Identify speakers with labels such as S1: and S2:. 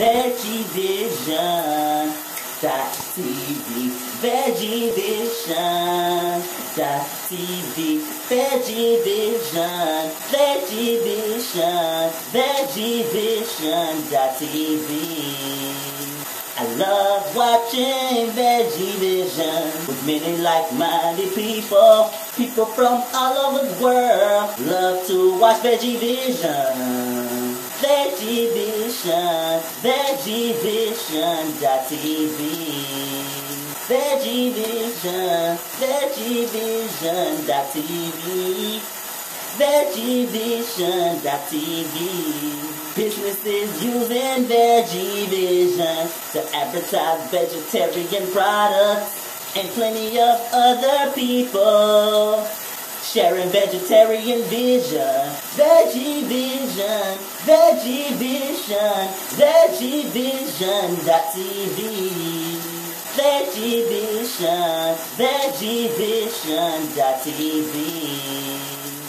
S1: VeggieVision.tv, VeggieVision.tv, VeggieVision, VeggieVision, VeggieVision.tv. I love watching VeggieVision with many like-minded people. People from all over the world love to watch VeggieVision. VeggieVision, VeggieVision.tv. VeggieVision, VeggieVision.tv. VeggieVision.tv. Businesses using VeggieVision to advertise vegetarian products, and plenty of other people sharing vegetarian vision. VeggieVision, VeggieVision, VeggieVision.tv. VeggieVision, VeggieVision.tv.